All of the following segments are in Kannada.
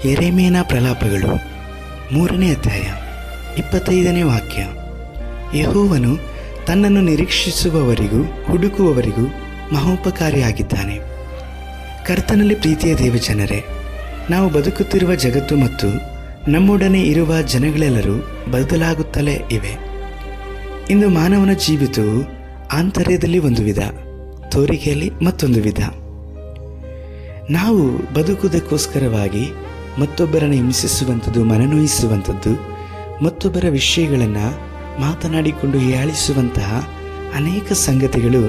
ಯೆರೆಮೀಯನ ಪ್ರಲಾಪಗಳು 3ನೇ ಅಧ್ಯಾಯ 25ನೇ ವಾಕ್ಯ. ಯೆಹೋವನು ತನ್ನನ್ನು ನಿರೀಕ್ಷಿಸುವವರಿಗೂ ಹುಡುಕುವವರಿಗೂ ಮಹೋಪಕಾರಿಯಾಗಿದ್ದಾನೆ. ಕರ್ತನಲ್ಲಿ ಪ್ರೀತಿಯ ದೇವಜನರೇ, ನಾವು ಬದುಕುತ್ತಿರುವ ಜಗತ್ತು ಮತ್ತು ನಮ್ಮೊಡನೆ ಇರುವ ಜನಗಳೆಲ್ಲರೂ ಬದಲಾಗುತ್ತಲೇ ಇವೆ. ಇಂದು ಮಾನವನ ಜೀವಿತವು ಆಂತರ್ಯದಲ್ಲಿ ಒಂದು ವಿಧ, ತೋರಿಕೆಯಲ್ಲಿ ಮತ್ತೊಂದು ವಿಧ. ನಾವು ಬದುಕುವುದಕ್ಕೋಸ್ಕರವಾಗಿ ಮತ್ತೊಬ್ಬರನ್ನು ಹಿಂಸಿಸುವಂಥದ್ದು, ಮನನೊಯಿಸುವಂಥದ್ದು, ಮತ್ತೊಬ್ಬರ ವಿಷಯಗಳನ್ನು ಮಾತನಾಡಿಕೊಂಡು ಹೀಯಾಳಿಸುವಂತಹ ಅನೇಕ ಸಂಗತಿಗಳು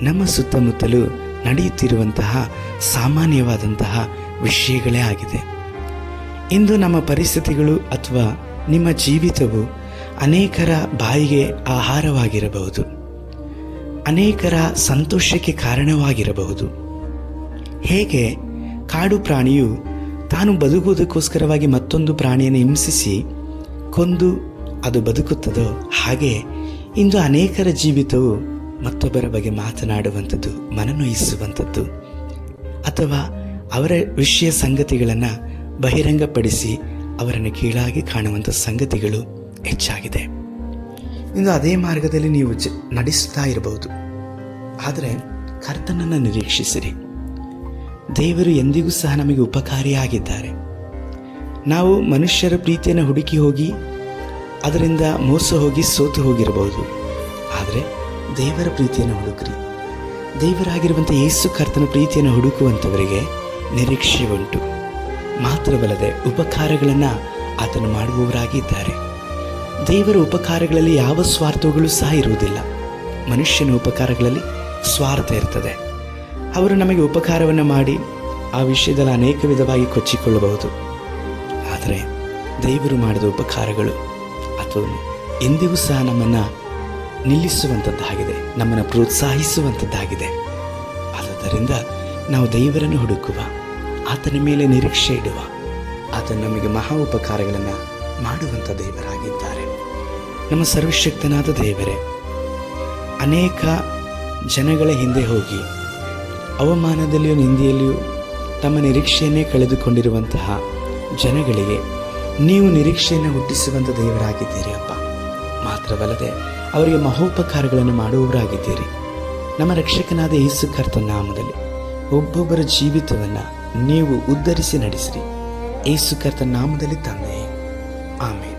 ನಮ್ಮ ಸುತ್ತಮುತ್ತಲೂ ನಡೆಯುತ್ತಿರುವಂತಹ ಸಾಮಾನ್ಯವಾದಂತಹ ವಿಷಯಗಳೇ ಆಗಿದೆ. ಇಂದು ನಮ್ಮ ಪರಿಸ್ಥಿತಿಗಳು ಅಥವಾ ನಿಮ್ಮ ಜೀವಿತವು ಅನೇಕರ ಬಾಯಿಗೆ ಆಹಾರವಾಗಿರಬಹುದು, ಅನೇಕರ ಸಂತೋಷಕ್ಕೆ ಕಾರಣವಾಗಿರಬಹುದು. ಹೇಗೆ ಕಾಡು ಪ್ರಾಣಿಯು ತಾನು ಬದುಕುವುದಕ್ಕೋಸ್ಕರವಾಗಿ ಮತ್ತೊಂದು ಪ್ರಾಣಿಯನ್ನು ಹಿಂಸಿಸಿ ಕೊಂದು ಅದು ಬದುಕುತ್ತದೋ, ಹಾಗೆ ಇಂದು ಅನೇಕರ ಜೀವಿತವು ಮತ್ತೊಬ್ಬರ ಬಗ್ಗೆ ಮಾತನಾಡುವಂಥದ್ದು, ಮನನೊಯಿಸುವಂಥದ್ದು ಅಥವಾ ಅವರ ವಿಷಯ ಸಂಗತಿಗಳನ್ನು ಬಹಿರಂಗಪಡಿಸಿ ಅವರನ್ನು ಕೀಳಾಗಿ ಕಾಣುವಂಥ ಸಂಗತಿಗಳು ಹೆಚ್ಚಾಗಿದೆ. ಇಂದು ಅದೇ ಮಾರ್ಗದಲ್ಲಿ ನೀವು ನಡೆಸುತ್ತಾ ಇರಬಹುದು. ಆದರೆ ಕರ್ತನನ್ನು ನಿರೀಕ್ಷಿಸಿರಿ. ದೇವರು ಎಂದಿಗೂ ಸಹ ನಮಗೆ ಉಪಕಾರಿಯಾಗಿದ್ದಾರೆ. ನಾವು ಮನುಷ್ಯರ ಪ್ರೀತಿಯನ್ನು ಹುಡುಕಿ ಹೋಗಿ ಅದರಿಂದ ಮೋಸ ಹೋಗಿ ಸೋತು ಹೋಗಿರಬಹುದು. ಆದರೆ ದೇವರ ಪ್ರೀತಿಯನ್ನು ಹುಡುಕ್ರಿ. ದೇವರಾಗಿರುವಂಥ ಯೇಸು ಕರ್ತನ ಪ್ರೀತಿಯನ್ನು ಹುಡುಕುವಂಥವರಿಗೆ ನಿರೀಕ್ಷೆ ಉಂಟು. ಮಾತ್ರವಲ್ಲದೆ ಉಪಕಾರಗಳನ್ನು ಆತನು ಮಾಡುವವರಾಗಿದ್ದಾರೆ. ದೇವರ ಉಪಕಾರಗಳಲ್ಲಿ ಯಾವ ಸ್ವಾರ್ಥಗಳು ಸಹ ಇರುವುದಿಲ್ಲ. ಮನುಷ್ಯನ ಉಪಕಾರಗಳಲ್ಲಿ ಸ್ವಾರ್ಥ ಇರ್ತದೆ. ಅವರು ನಮಗೆ ಉಪಕಾರವನ್ನು ಮಾಡಿ ಆ ವಿಷಯದಲ್ಲಿ ಅನೇಕ ವಿಧವಾಗಿ ಕೊಚ್ಚಿಕೊಳ್ಳಬಹುದು. ಆದರೆ ದೇವರು ಮಾಡಿದ ಉಪಕಾರಗಳು ಅಥವಾ ಎಂದಿಗೂ ಸಹ ನಮ್ಮನ್ನು ನಿಲ್ಲಿಸುವಂಥದ್ದಾಗಿದೆ, ನಮ್ಮನ್ನು ಪ್ರೋತ್ಸಾಹಿಸುವಂಥದ್ದಾಗಿದೆ. ಆದ್ದರಿಂದ ನಾವು ದೇವರನ್ನು ಹುಡುಕುವ, ಆತನ ಮೇಲೆ ನಿರೀಕ್ಷೆ ಇಡುವ. ಆತನು ನಮಗೆ ಮಹಾ ಉಪಕಾರಗಳನ್ನು ಮಾಡುವಂಥ ದೇವರಾಗಿದ್ದಾರೆ. ನಮ್ಮ ಸರ್ವಶಕ್ತನಾದ ದೇವರೇ, ಅನೇಕ ಜನಗಳ ಹಿಂದೆ ಹೋಗಿ ಅವಮಾನದಲ್ಲಿಯೂ ನಿಂದೆಯಲ್ಲಿಯೂ ತಮ್ಮ ನಿರೀಕ್ಷೆಯನ್ನೇ ಕಳೆದುಕೊಂಡಿರುವಂತಹ ಜನಗಳಿಗೆ ನೀವು ನಿರೀಕ್ಷೆಯನ್ನು ಹುಟ್ಟಿಸುವಂಥ ದೇವರಾಗಿದ್ದೀರಿ ಅಪ್ಪ. ಮಾತ್ರವಲ್ಲದೆ ಅವರಿಗೆ ಮಹೋಪಕಾರಗಳನ್ನು ಮಾಡುವವರಾಗಿದ್ದೀರಿ. ನಮ್ಮ ರಕ್ಷಕನಾದ ಯೇಸು ಕರ್ತನ ನಾಮದಲ್ಲಿ ಒಬ್ಬೊಬ್ಬರ ಜೀವಿತವನ್ನು ನೀವು ಉದ್ಧರಿಸಿ ನಡೆಸಿರಿ. ಯೇಸು ಕರ್ತನ ನಾಮದಲ್ಲಿ ತಂದೆಯೇ, ಆಮೇಲೆ.